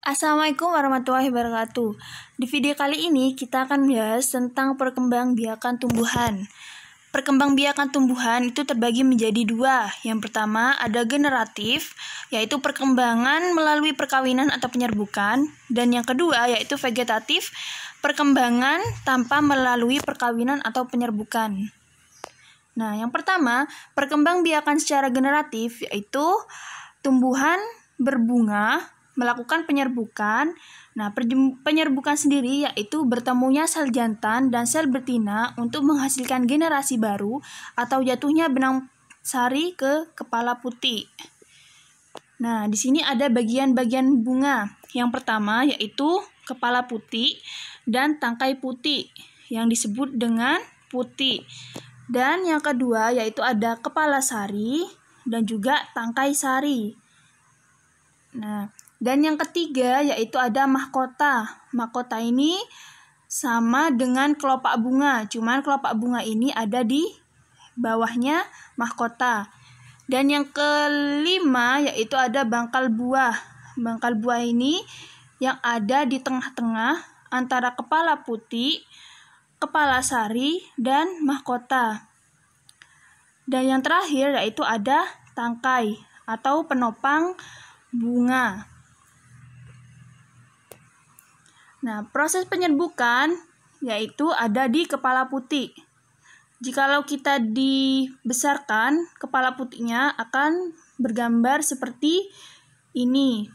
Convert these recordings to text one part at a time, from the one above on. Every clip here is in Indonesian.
Assalamualaikum warahmatullahi wabarakatuh. Di video kali ini kita akan bahas tentang perkembangbiakan tumbuhan. Perkembangbiakan tumbuhan itu terbagi menjadi dua. Yang pertama ada generatif, yaitu perkembangan melalui perkawinan atau penyerbukan. Dan yang kedua yaitu vegetatif, perkembangan tanpa melalui perkawinan atau penyerbukan. Nah, yang pertama, perkembangbiakan secara generatif yaitu tumbuhan berbunga melakukan penyerbukan. Nah, penyerbukan sendiri yaitu bertemunya sel jantan dan sel betina untuk menghasilkan generasi baru atau jatuhnya benang sari ke kepala putih. Nah, di sini ada bagian-bagian bunga. Yang pertama yaitu kepala putih dan tangkai putih yang disebut dengan putih. Dan yang kedua yaitu ada kepala sari dan juga tangkai sari. Nah, dan yang ketiga yaitu ada mahkota. Mahkota ini sama dengan kelopak bunga, cuman kelopak bunga ini ada di bawahnya mahkota. Dan yang kelima yaitu ada bangkal buah. Bangkal buah ini yang ada di tengah-tengah antara kepala putih, kepala sari, dan mahkota. Dan yang terakhir yaitu ada tangkai atau penopang bunga. Nah, proses penyerbukan yaitu ada di kepala putih. Jikalau kita dibesarkan, kepala putihnya akan bergambar seperti ini.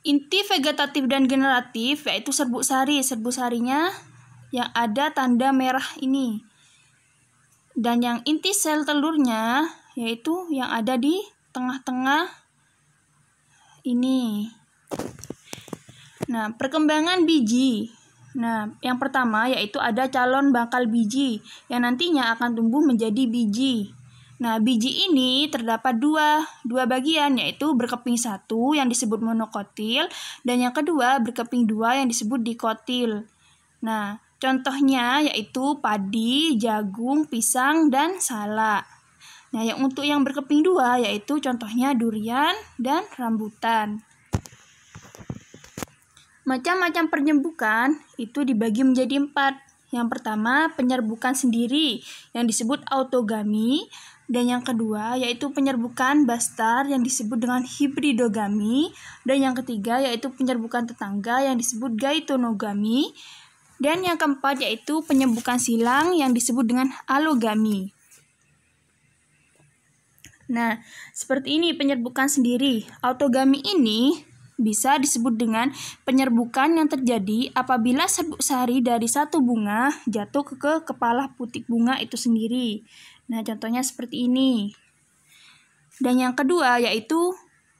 Inti vegetatif dan generatif yaitu serbuk sari. Serbuk sarinya yang ada tanda merah ini. Dan yang inti sel telurnya yaitu yang ada di tengah-tengah ini. Nah, perkembangan biji. Nah, yang pertama yaitu ada calon bangkal biji yang nantinya akan tumbuh menjadi biji. Nah, biji ini terdapat dua bagian yaitu berkeping satu yang disebut monokotil dan yang kedua berkeping dua yang disebut dikotil. Nah, contohnya yaitu padi, jagung, pisang, dan salak. Nah, untuk yang berkeping dua yaitu contohnya durian dan rambutan. Macam-macam penyerbukan itu dibagi menjadi 4. Yang pertama, penyerbukan sendiri yang disebut autogami. Dan yang kedua, yaitu penyerbukan bastar yang disebut dengan hibridogami. Dan yang ketiga, yaitu penyerbukan tetangga yang disebut gaitonogami. Dan yang keempat, yaitu penyerbukan silang yang disebut dengan alogami. Nah, seperti ini penyerbukan sendiri. Autogami ini bisa disebut dengan penyerbukan yang terjadi apabila serbuk sari dari satu bunga jatuh ke kepala putih bunga itu sendiri. Nah, contohnya seperti ini. Dan yang kedua yaitu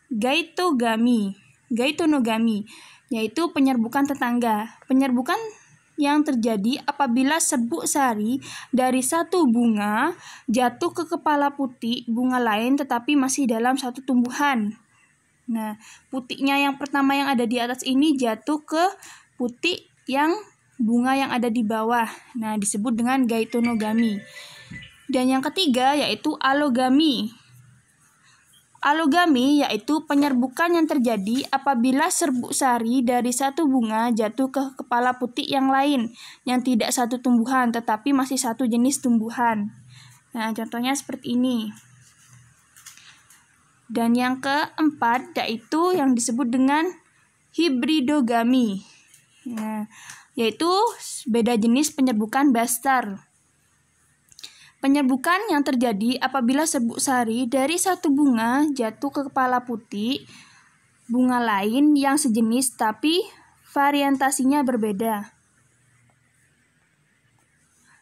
gaitonogami, yaitu penyerbukan tetangga. Penyerbukan yang terjadi apabila serbuk sari dari satu bunga jatuh ke kepala putih bunga lain tetapi masih dalam satu tumbuhan. Nah, putihnya yang pertama yang ada di atas ini jatuh ke putih yang bunga yang ada di bawah. Nah, disebut dengan gaitonogami. Dan yang ketiga yaitu alogami. Alogami yaitu penyerbukan yang terjadi apabila serbuk sari dari satu bunga jatuh ke kepala putih yang lain yang tidak satu tumbuhan tetapi masih satu jenis tumbuhan. Nah, contohnya seperti ini. Dan yang keempat yaitu yang disebut dengan hibridogami. Nah, yaitu beda jenis penyerbukan bastar. Penyerbukan yang terjadi apabila serbuk sari dari satu bunga jatuh ke kepala putih bunga lain yang sejenis tapi variantasinya berbeda.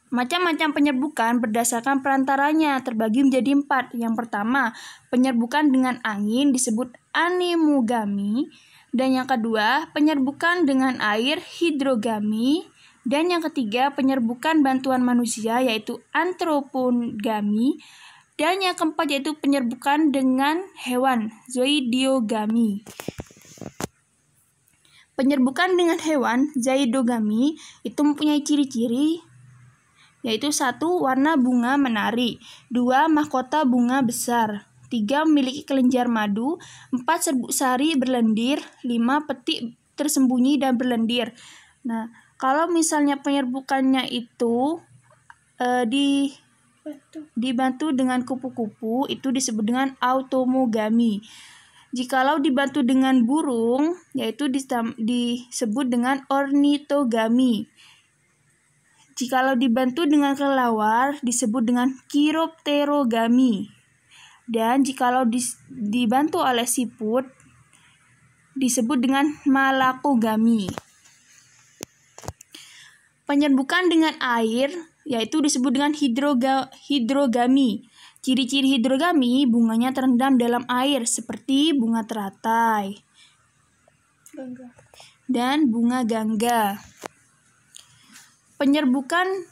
Macam-macam penyerbukan berdasarkan perantaranya terbagi menjadi 4. Yang pertama, penyerbukan dengan angin disebut anemogami. Dan yang kedua, penyerbukan dengan air hidrogami. Dan yang ketiga, penyerbukan bantuan manusia yaitu antropogami. Dan yang keempat yaitu penyerbukan dengan hewan zoidiogami. Penyerbukan dengan hewan zoidogami itu mempunyai ciri-ciri yaitu 1. Warna bunga menarik, 2. Mahkota bunga besar, 3. Memiliki kelenjar madu. 4. Serbuk sari berlendir. 5. Petik tersembunyi dan berlendir. Nah, kalau misalnya penyerbukannya itu dibantu dengan kupu-kupu, itu disebut dengan automogami. Jikalau dibantu dengan burung, yaitu disebut dengan ornitogami. Jikalau dibantu dengan kelelawar, disebut dengan chiropterogami. Dan jikalau dibantu oleh siput, disebut dengan malakogami. Penyerbukan dengan air, yaitu disebut dengan hidrogami. Ciri-ciri hidrogami, bunganya terendam dalam air seperti bunga teratai dan bunga gangga. Penyerbukan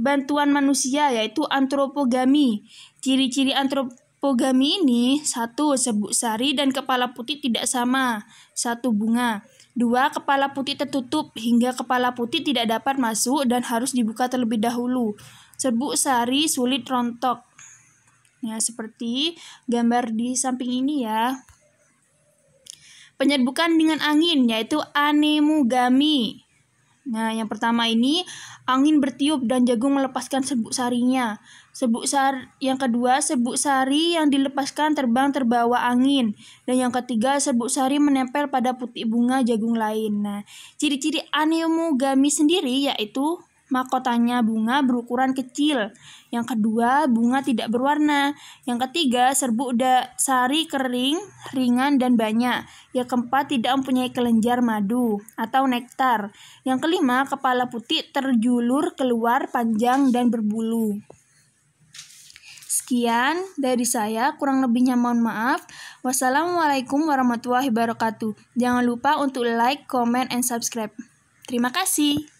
bantuan manusia, yaitu antropogami. Ciri-ciri antropogami ini: 1. Serbuk sari dan kepala putih tidak sama satu bunga. 2. Kepala putih tertutup hingga kepala putih tidak dapat masuk dan harus dibuka terlebih dahulu. Serbuk sari sulit rontok. Ya, seperti gambar di samping ini ya. Penyerbukan dengan angin, yaitu anemogami. Nah, yang pertama ini angin bertiup dan jagung melepaskan serbuk sarinya. Yang kedua, serbuk sari yang dilepaskan terbang terbawa angin. Dan yang ketiga, serbuk sari menempel pada putik bunga jagung lain. Nah, ciri-ciri anemogami sendiri yaitu mahkotanya bunga berukuran kecil. Yang kedua, bunga tidak berwarna. Yang ketiga, serbuk sari kering, ringan, dan banyak. Yang keempat, tidak mempunyai kelenjar madu atau nektar. Yang kelima, kepala putih terjulur keluar panjang dan berbulu. Sekian dari saya, kurang lebihnya mohon maaf. Wassalamualaikum warahmatullahi wabarakatuh. Jangan lupa untuk like, comment, and subscribe. Terima kasih.